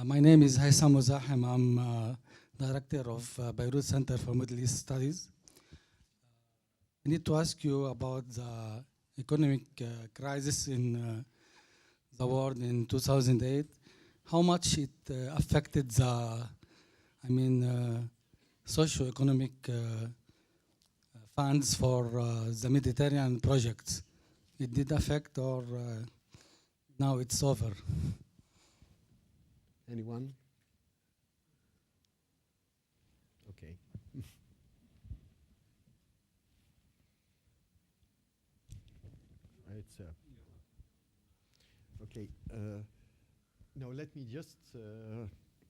My name is Haysam Muzahim. I'm director of Beirut Center for Middle East Studies. I need to ask you about the economic crisis in the world in 2008. How much it affected the, socio-economic funds for the Mediterranean projects? It did affect, or now it's over? Anyone? Okay. Okay. Now let me just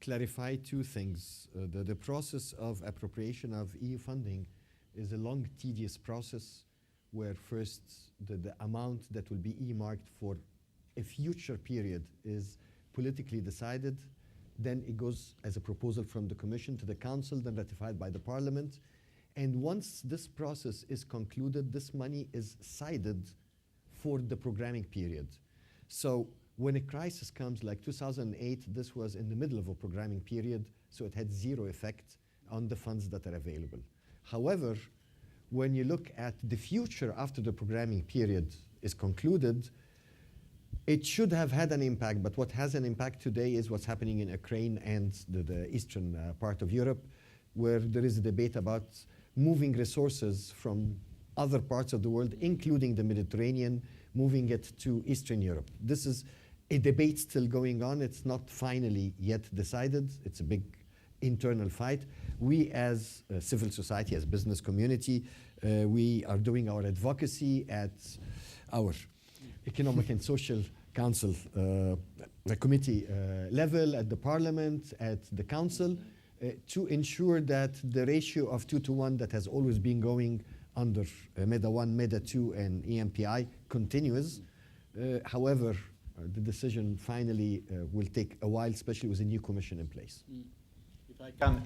clarify two things. The process of appropriation of EU funding is a long, tedious process where first the amount that will be earmarked for a future period is politically decided. Then it goes as a proposal from the Commission to the Council, then ratified by the Parliament. And once this process is concluded, this money is sided for the programming period. So when a crisis comes like 2008, this was in the middle of a programming period, so it had zero effect on the funds that are available. However, when you look at the future after the programming period is concluded, it should have had an impact, but what has an impact today is what's happening in Ukraine and the eastern part of Europe, where there is a debate about moving resources from other parts of the world, including the Mediterranean, moving it to Eastern Europe. This is a debate still going on. It's not finally yet decided. It's a big internal fight. We as civil society, as business community, we are doing our advocacy at our Economic and Social Council, the committee level, at the Parliament, at the Council, to ensure that the ratio of 2-to-1 that has always been going under MEDA 1, MEDA 2, and EMPI continues. However, the decision finally will take a while, especially with a new commission in place. If I can,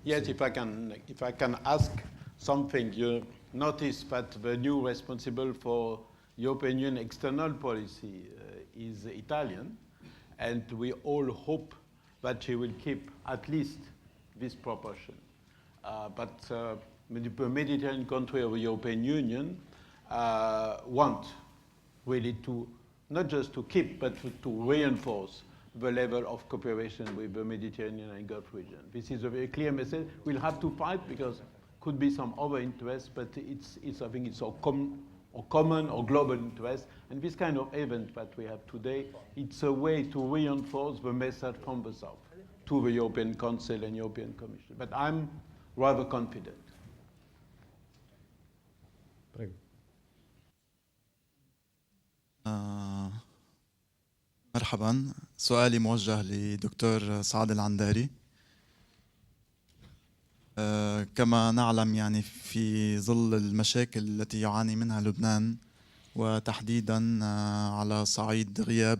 yes, if I can ask something, you notice that the new responsible for European Union external policy is Italian, and we all hope that she will keep at least this proportion. But the Mediterranean country of the European Union want really to, not just to keep, but to reinforce the level of cooperation with the Mediterranean and Gulf region. This is a very clear message. We'll have to fight because could be some other interests, but I think it's our common or global interest. And this kind of event that we have today, it's a way to reinforce the message from the South to the European Council and European Commission. But I'm rather confident. مرحبا، سؤالي موجه لدكتور سعد العنداري. كما نعلم يعني في ظل المشاكل التي يعاني منها لبنان، وتحديدا على صعيد غياب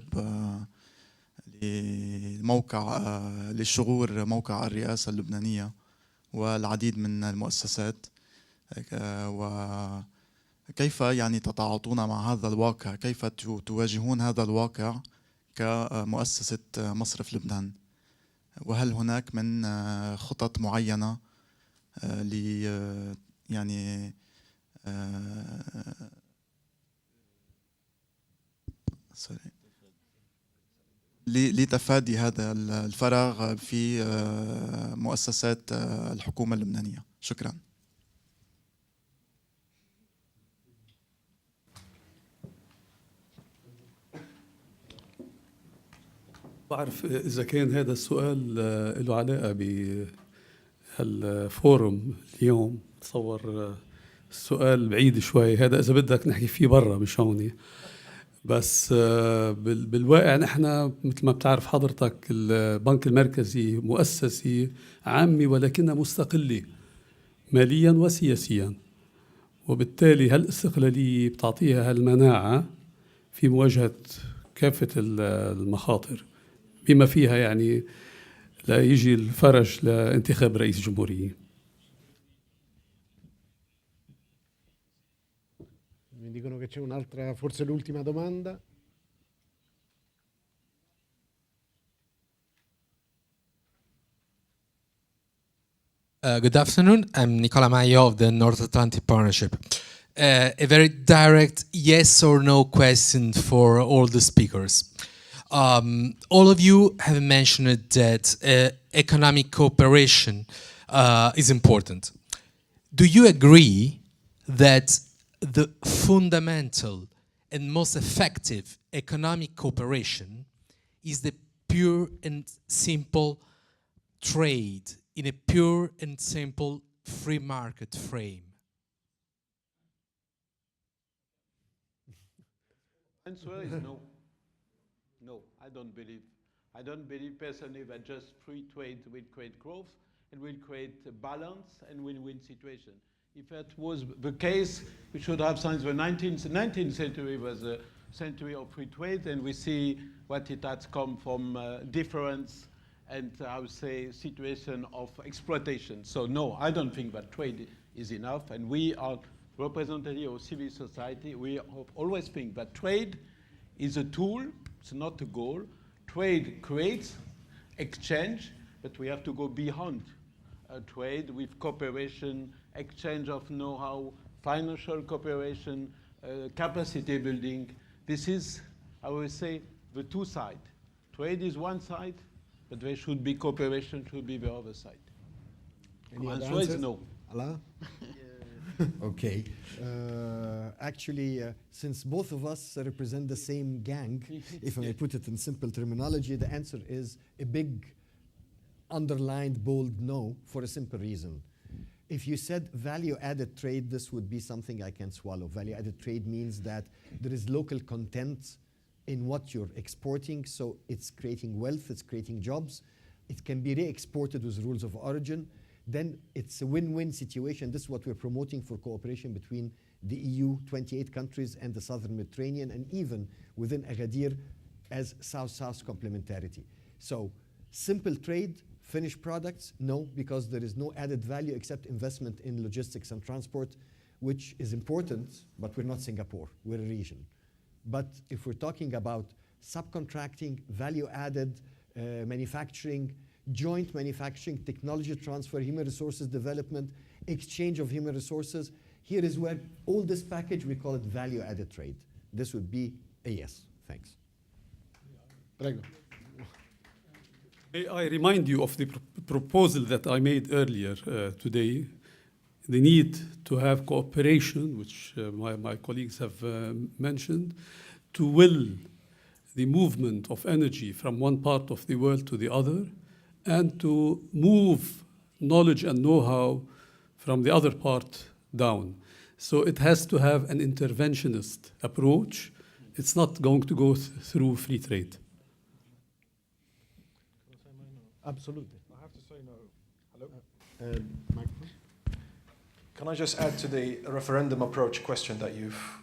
لشغور موقع الرئاسة اللبنانية والعديد من المؤسسات، وكيف يعني تتعاطون مع هذا الواقع؟ كيف تواجهون هذا الواقع كمؤسسة مصرف لبنان؟ وهل هناك من خطط معينة يعني لتفادي هذا الفراغ في مؤسسات الحكومة اللبنانية؟ شكرا. بعرف إذا كان هذا السؤال له علاقة بهالفورم اليوم. تصور السؤال بعيد شوي، هذا إذا بدك نحكي فيه برا مش هون. بس بالواقع نحن مثل ما بتعرف حضرتك البنك المركزي مؤسسة عامة ولكنها مستقلة ماليا وسياسيا، وبالتالي هالاستقلالية بتعطيها هالمناعة في مواجهة كافة المخاطر، بما فيها يعني لا يجي الفرج لانتخاب رئيس جمهورية. Mi dicono che c'è un'altra, forse l'ultima domanda. Good afternoon. I'm Nicola Maio of the North Atlantic Partnership. A very direct yes or no question for all the speakers. All of you have mentioned that economic cooperation is important. Do you agree that the fundamental and most effective economic cooperation is the pure and simple trade in a pure and simple free market frame? Answer is no. No, I don't believe. I don't believe personally that just free trade will create growth and will create a balance and win-win situation. If that was the case, we should have since the 19th century was a century of free trade, and we see what it has come from difference and I would say situation of exploitation. So no, I don't think that trade is enough, and we are representative of civil society. We always think that trade is a tool, it's not a goal. Trade creates exchange, but we have to go beyond trade with cooperation, exchange of know-how, financial cooperation, capacity building. This is, I would say, the two sides. Trade is one side, but there should be cooperation, should be the other side. Any other answer is answers? no. Alaa? Okay. Actually, since both of us represent the same gang, if I may put it in simple terminology, the answer is a big underlined bold no, for a simple reason. If you said value-added trade, this would be something I can swallow. Value-added trade means that there is local content in what you're exporting, so it's creating wealth, it's creating jobs. It can be re-exported with rules of origin. Then it's a win-win situation. This is what we're promoting for cooperation between the EU, 28 countries, and the Southern Mediterranean, and even within Agadir as South-South complementarity. So simple trade, finished products, no, because there is no added value except investment in logistics and transport, which is important, but we're not Singapore, we're a region. But if we're talking about subcontracting, value-added manufacturing, joint manufacturing, technology transfer, human resources development, exchange of human resources, here is where all this package, we call it value-added trade. This would be a yes. Thanks. May I remind you of the proposal that I made earlier today, the need to have cooperation, which my colleagues have mentioned, to will the movement of energy from one part of the world to the other, and to move knowledge and know-how from the other part down. So it has to have an interventionist approach. It's not going to go through free trade. Absolutely. I have to say no. Hello? Microphone? Can I just add to the referendum approach question that you've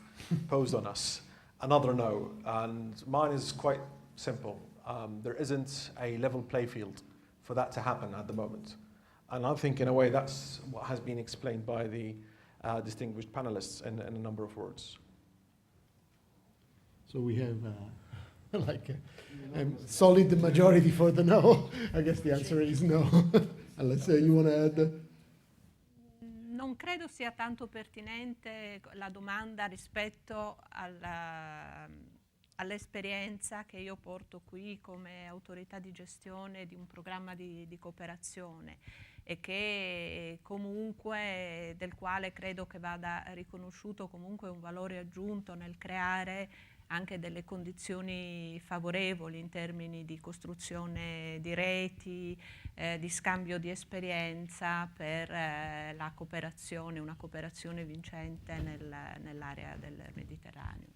posed on us? Another no, and mine is quite simple. There isn't a level play field for that to happen at the moment. And I think in a way that's what has been explained by the distinguished panelists in a number of words. So we have like a solid majority for the no. I guess the answer is no. Unless you want to add. Non credo sia tanto pertinente la domanda rispetto all'esperienza che io porto qui come autorità di gestione di un programma di cooperazione e che comunque del quale credo che vada riconosciuto comunque un valore aggiunto nel creare anche delle condizioni favorevoli in termini di costruzione di reti, di scambio di esperienza per la cooperazione, una cooperazione vincente nell'area del Mediterraneo.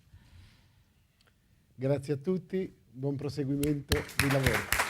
Grazie a tutti, buon proseguimento di lavoro.